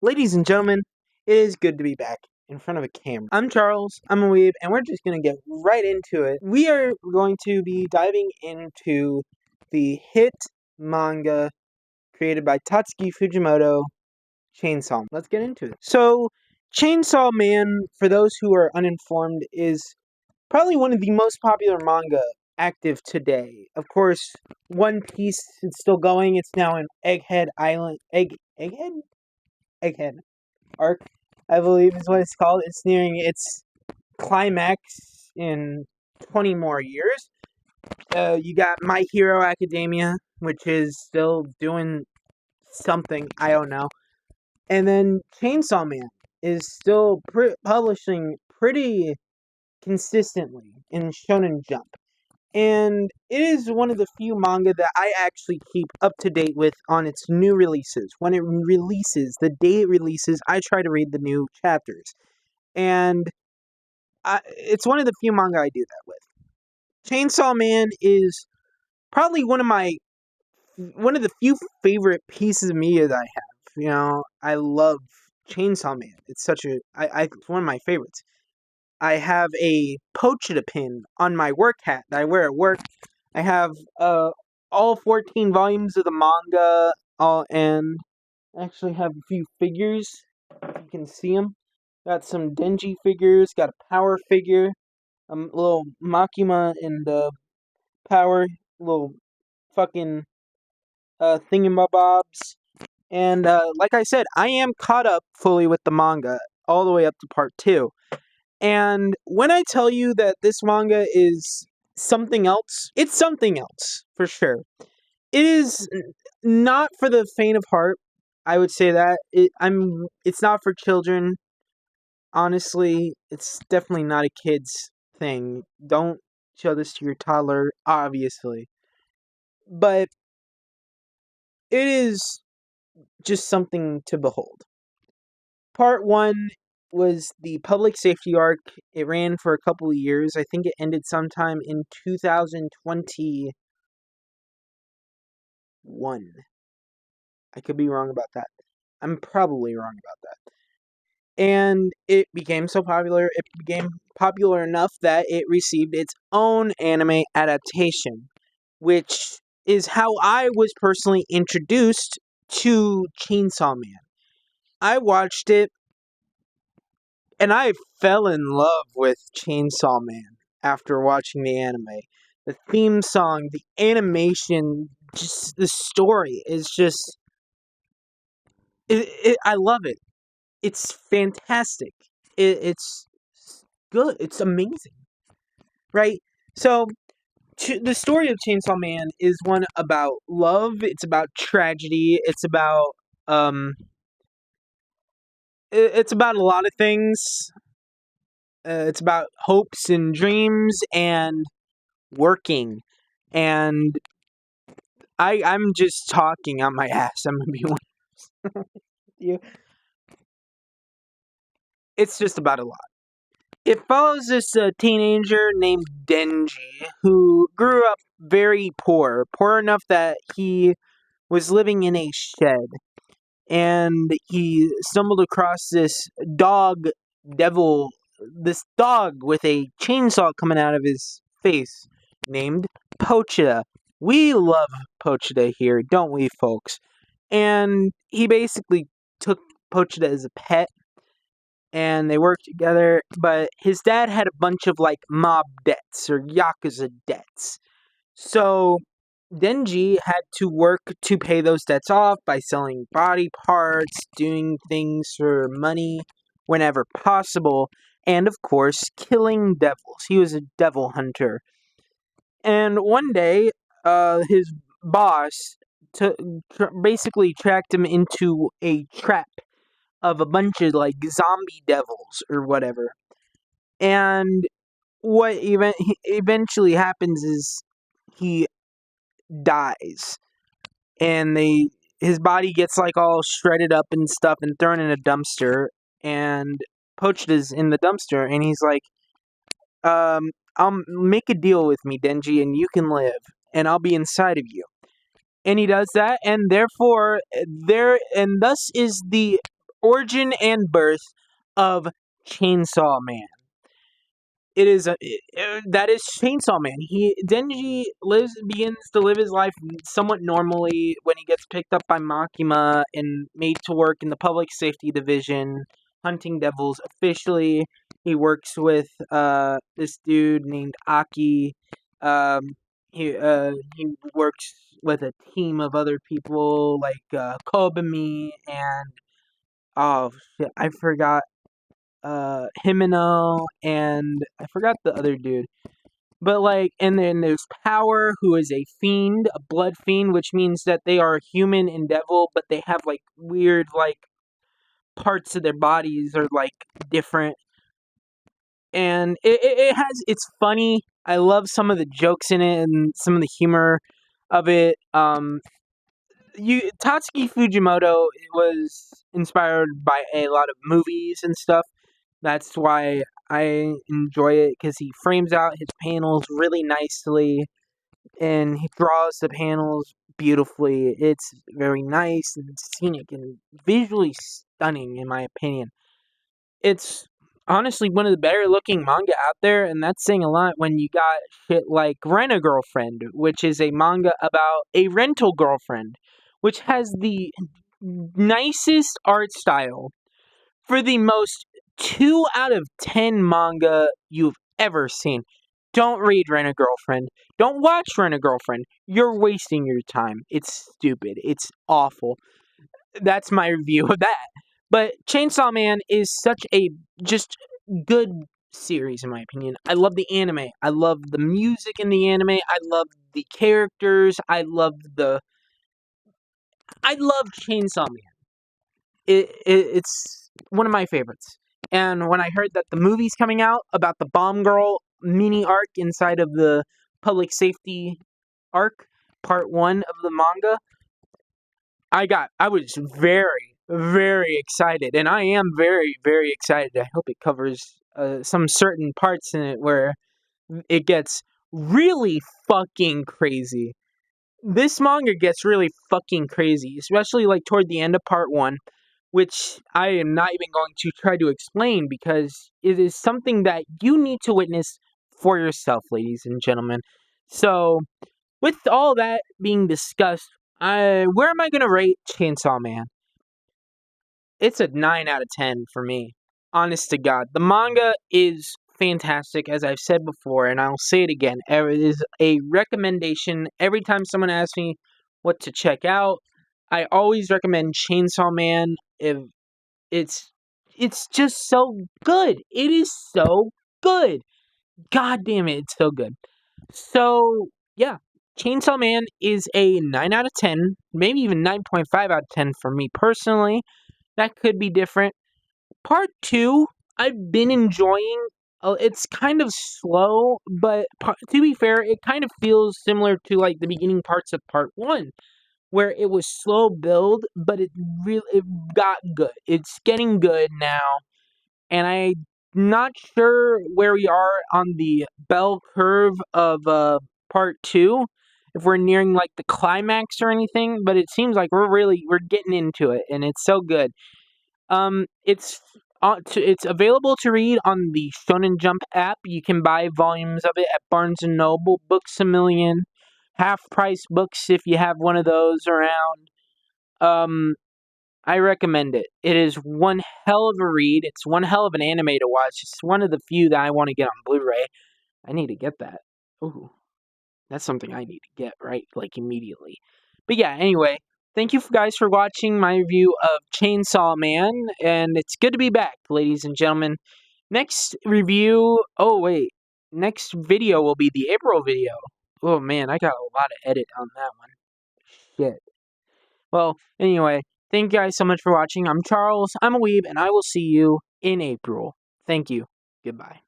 Ladies and gentlemen, it is good to be back in front of a camera. I'm Charles, I'm a Weeb, and we're just going to get right into it. We are going to be diving into the hit manga created by Tatsuki Fujimoto, Chainsaw Man. Let's get into it. So, Chainsaw Man, for those who are uninformed, is probably one of the most popular manga active today. Of course, One Piece is still going. It's now in Egghead Island. Egghead arc, I believe is what it's called. It's nearing its climax in 20 more years. You got My Hero Academia, which is still doing something, I don't know. And then Chainsaw Man is still publishing pretty consistently in Shonen Jump. And it is one of the few manga that I actually keep up to date with on its new releases. When it releases, the day it releases, I try to read the new chapters. And it's one of the few manga I do that with. Chainsaw Man is probably one of the few favorite pieces of media that I have. You know, I love Chainsaw Man. It's it's one of my favorites. I have a Pochita pin on my work hat that I wear at work. I have all 14 volumes of the manga, and actually have a few figures. If you can see them. Got some Denji figures, got a Power figure, a little Makima and Power, little fucking thingamabobs. And like I said, I am caught up fully with the manga, all the way up to part 2. And when I tell you that this manga is something else, it's something else, for sure. It is not for the faint of heart, I would say that. It's not for children. Honestly, it's definitely not a kid's thing. Don't show this to your toddler, obviously. But it is just something to behold. Part 1 was the public safety arc. It ran for a couple of years. I think it ended sometime in 2021. I could be wrong about that. I'm probably wrong about that. And it became so popular, it became popular enough that it received its own anime adaptation, which is how I was personally introduced to Chainsaw Man. I watched it, and I fell in love with Chainsaw Man after watching the anime. The theme song, the animation, just the story is just... I love it. It's fantastic. It's good. It's amazing. Right? So, the story of Chainsaw Man is one about love. It's about tragedy. It's about it's about a lot of things. It's about hopes and dreams and working. And I'm just talking on my ass. I'm gonna be honest with you. It's just about a lot. It follows this teenager named Denji who grew up very poor enough that he was living in a shed, and he stumbled across this dog this dog with a chainsaw coming out of his face named Pochita. We love Pochita here, don't we, folks? And he basically took Pochita as a pet, and they worked together, but his dad had a bunch of, like, mob debts, or Yakuza debts. So, Denji had to work to pay those debts off by selling body parts, doing things for money whenever possible, and, of course, killing devils. He was a devil hunter. And one day, his boss basically tracked him into a trap of a bunch of, like, zombie devils or whatever. And what eventually happens is he dies. And his body gets, like, all shredded up and stuff and thrown in a dumpster. And Pochita's in the dumpster, and he's like, make a deal with me, Denji, and you can live, and I'll be inside of you. And he does that, and therefore, thus is the origin and birth of Chainsaw Man. It is that is Chainsaw Man. Denji begins to live his life somewhat normally when he gets picked up by Makima and made to work in the public safety division, hunting devils officially. He works with this dude named Aki. Um, he works with a team of other people like Kobami and oh shit, I forgot Himeno, and I forgot the other dude. But like, and then there's Power, who is a fiend, a blood fiend, which means that they are human and devil, but they have like weird like parts of their bodies are like different, and it's funny. I love some of the jokes in it and some of the humor of it. Tatsuki Fujimoto was inspired by a lot of movies and stuff. That's why I enjoy it because he frames out his panels really nicely and he draws the panels beautifully. It's very nice and scenic and visually stunning, in my opinion. It's honestly one of the better looking manga out there, and that's saying a lot when you got shit like Rent a Girlfriend, which is a manga about a rental girlfriend, which has the nicest art style for the most 2 out of 10 manga you've ever seen. Don't read Rent a Girlfriend. Don't watch Rent a Girlfriend. You're wasting your time. It's stupid. It's awful. That's my review of that. But Chainsaw Man is such a just good series in my opinion. I love the anime. I love the music in the anime. I love the characters. I love Chainsaw Man. It's one of my favorites. And when I heard that the movie's coming out about the Bomb Girl mini arc inside of the public safety arc, part 1 of the manga, I was very, very excited, and I am very, very excited. I hope it covers some certain parts in it where it gets really fucking crazy. This manga gets really fucking crazy, especially like toward the end of part 1, which I am not even going to try to explain because it is something that you need to witness for yourself, ladies and gentlemen. So, with all that being discussed, where am I gonna rate Chainsaw Man? It's a 9 out of 10 for me. Honest to God. The manga is fantastic, as I've said before, and I'll say it again. It is a recommendation. Every time someone asks me what to check out, I always recommend Chainsaw Man. If it's just so good. It is so good. God damn it, it's so good. So, yeah. Chainsaw Man is a 9 out of 10, maybe even 9.5 out of 10 for me personally. That could be different. Part 2, I've been enjoying. It's kind of slow, but to be fair, it kind of feels similar to like the beginning parts of part 1, where it was slow build, but it got good. It's getting good now, and I'm not sure where we are on the bell curve of part 2, if we're nearing like the climax or anything, but it seems like we're getting into it, and it's so good. It's available to read on the Shonen Jump app. You can buy volumes of it at Barnes and Noble, Books A Million, half price books if you have one of those around. Um, I recommend it. It is one hell of a read. It's one hell of an anime to watch. It's one of the few that I want to get on Blu-ray. I need to get that. Ooh, that's something I need to get right like immediately. But yeah, anyway, thank you guys for watching my review of Chainsaw Man, and it's good to be back, ladies and gentlemen. Next review, oh wait, next video will be the April video. Oh man, I got a lot of edit on that one. Shit. Well, anyway, thank you guys so much for watching. I'm Charles, I'm a Weeb, and I will see you in April. Thank you. Goodbye.